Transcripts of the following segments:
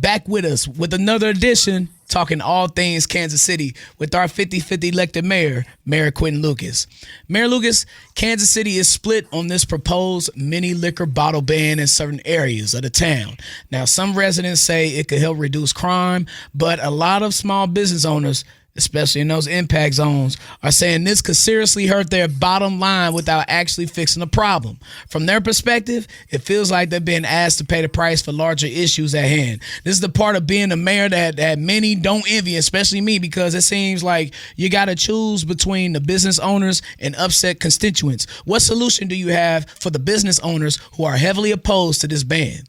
back with us with another edition, talking all things Kansas City with our 50-50 elected mayor, Mayor Quinton Lucas. Mayor Lucas, Kansas City is split on this proposed mini liquor bottle ban in certain areas of the town. Now, some residents say it could help reduce crime, but a lot of small business owners, especially in those impact zones, are saying this could seriously hurt their bottom line without actually fixing the problem. From their perspective, it feels like they're being asked to pay the price for larger issues at hand. This is the part of being a mayor that many don't envy, especially me, because it seems like you got to choose between the business owners and upset constituents. What solution do you have for the business owners who are heavily opposed to this ban?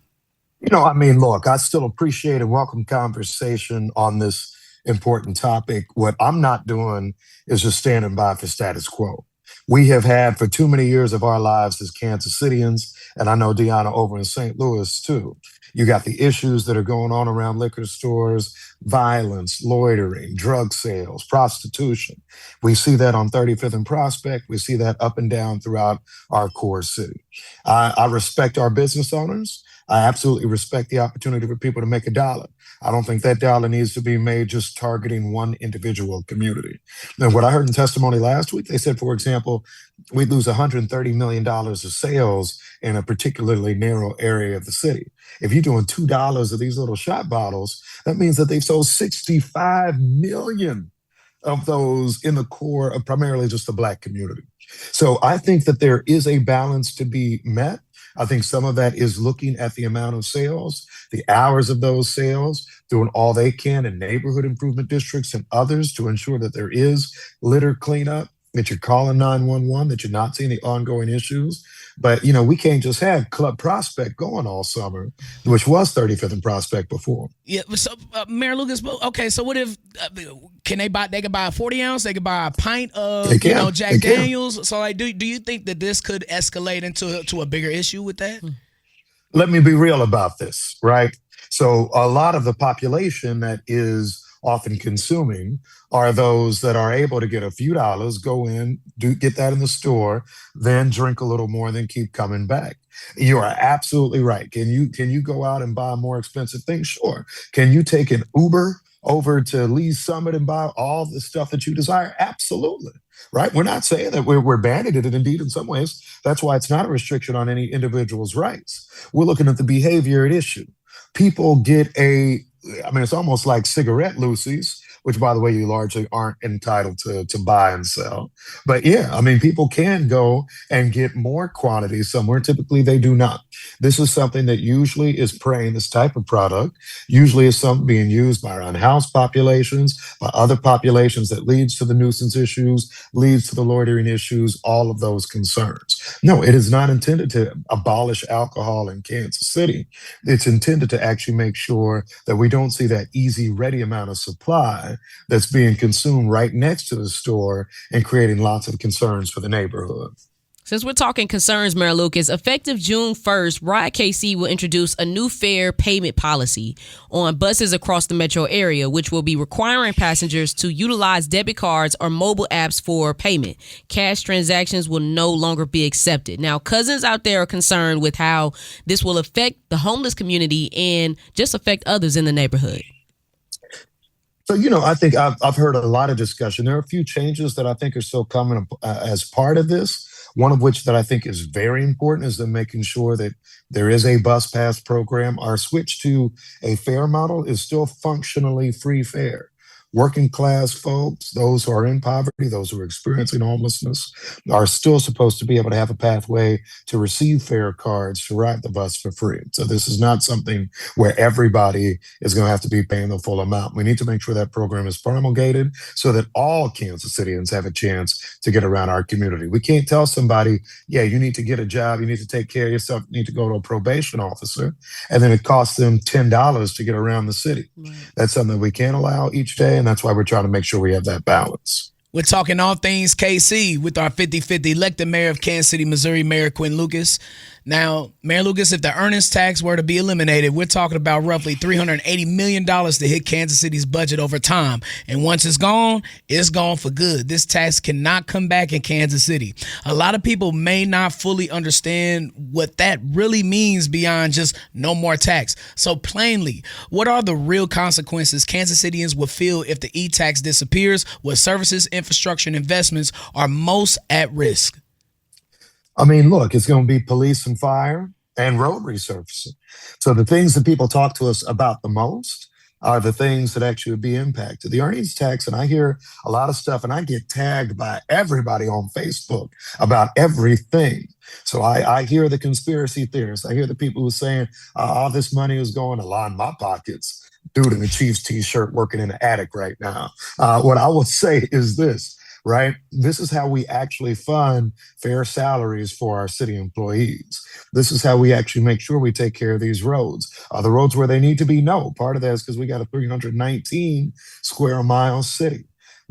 Look, I still appreciate and welcome conversation on this important topic. What I'm not doing is just standing by for status quo. We have had for too many years of our lives as Kansas Cityans, and I know Deanna over in St. Louis too. You got the issues that are going on around liquor stores, violence, loitering, drug sales, prostitution. We see that on 35th and Prospect. We see that up and down throughout our core city. I respect our business owners. I absolutely respect the opportunity for people to make a dollar. I don't think that dollar needs to be made just targeting one individual community. And what I heard in testimony last week, they said, for example, we'd lose $130 million of sales in a particularly narrow area of the city. If you're doing $2 of these little shot bottles, that means that they've sold 65 million of those in the core of primarily just the Black community. So I think that there is a balance to be met. I think some of that is looking at the amount of sales, the hours of those sales, doing all they can in neighborhood improvement districts and others to ensure that there is litter cleanup, that you're calling 911, that you're not seeing the ongoing issues. But, we can't just have Club Prospect going all summer, which was 35th and Prospect before. Yeah. So, Mayor Lucas, okay, so what if they can buy a 40 ounce, they can buy a pint of Jack Daniels. So do you think that this could escalate into a bigger issue with that? Let me be real about this, right? So a lot of the population that is often consuming are those that are able to get a few dollars, go in, get that in the store, then drink a little more, then keep coming back. You are absolutely right. Can you go out and buy more expensive things? Sure. Can you take an Uber over to Lee's Summit and buy all the stuff that you desire? Absolutely. Right? We're not saying that we're banning it, and indeed, in some ways, that's why it's not a restriction on any individual's rights. We're looking at the behavior at issue. People get it's almost like cigarette loosies, which, by the way, you largely aren't entitled to buy and sell. But yeah, people can go and get more quantities somewhere. Typically, they do not. This is something that usually is preying, this type of product, usually is something being used by unhoused populations, by other populations that leads to the nuisance issues, leads to the loitering issues, all of those concerns. No, it is not intended to abolish alcohol in Kansas City. It's intended to actually make sure that we don't see that easy, ready amount of supply that's being consumed right next to the store and creating lots of concerns for the neighborhood. Since we're talking concerns, Mayor Lucas, effective June 1st, RideKC will introduce a new fare payment policy on buses across the metro area, which will be requiring passengers to utilize debit cards or mobile apps for payment. Cash transactions will no longer be accepted. Now, cousins out there are concerned with how this will affect the homeless community and just affect others in the neighborhood. So, I think I've heard a lot of discussion. There are a few changes that I think are still coming as part of this. One of which that I think is very important is making sure that there is a bus pass program. Our switch to a fare model is still functionally free fare. Working class folks, those who are in poverty, those who are experiencing homelessness, are still supposed to be able to have a pathway to receive fare cards to ride the bus for free. So this is not something where everybody is going to have to be paying the full amount. We need to make sure that program is promulgated so that all Kansas Cityans have a chance to get around our community. We can't tell somebody, yeah, you need to get a job, you need to take care of yourself, you need to go to a probation officer, and then it costs them $10 to get around the city. Right. That's something that we can't allow each day. And that's why we're trying to make sure we have that balance. We're talking all things KC with our 50-50 elected mayor of Kansas City, Missouri, Mayor Quinton Lucas. Now, Mayor Lucas, if the earnings tax were to be eliminated, we're talking about roughly $380 million to hit Kansas City's budget over time. And once it's gone for good. This tax cannot come back in Kansas City. A lot of people may not fully understand what that really means beyond just no more tax. So plainly, what are the real consequences Kansas Cityans will feel if the e-tax disappears? What services, infrastructure, and investments are most at risk? I mean, look, it's going to be police and fire and road resurfacing. So the things that people talk to us about the most are the things that actually would be impacted. The earnings tax, and I hear a lot of stuff, and I get tagged by everybody on Facebook about everything. So I hear the conspiracy theorists. I hear the people who are saying all this money is going to line my pockets. Dude in the Chiefs t-shirt working in the attic right now. What I will say is this. Right? This is how we actually fund fair salaries for our city employees. This is how we actually make sure we take care of these roads. Are the roads where they need to be? No. Part of that is because we got a 319 square mile city.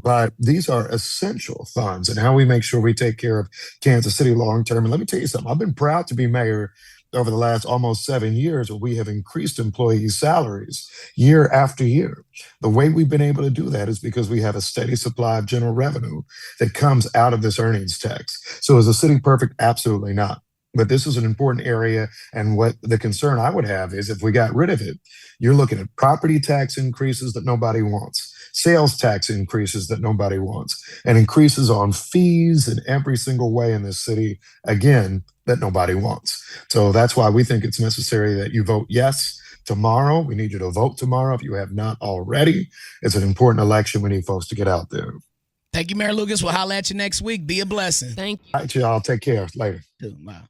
But these are essential funds and how we make sure we take care of Kansas City long term. And let me tell you something. I've been proud to be mayor over the last almost 7 years where we have increased employees' salaries year after year. The way we've been able to do that is because we have a steady supply of general revenue that comes out of this earnings tax. So is the city perfect? Absolutely not. But this is an important area. And what the concern I would have is if we got rid of it, you're looking at property tax increases that nobody wants, sales tax increases that nobody wants, and increases on fees in every single way in this city, again, that nobody wants. So that's why we think it's necessary that you vote yes tomorrow. We need you to vote tomorrow if you have not already. It's an important election. We need folks to get out there. Thank you, Mayor Lucas. We'll holler at you next week. Be a blessing. Thank you. All right, y'all. Take care. Later. Wow.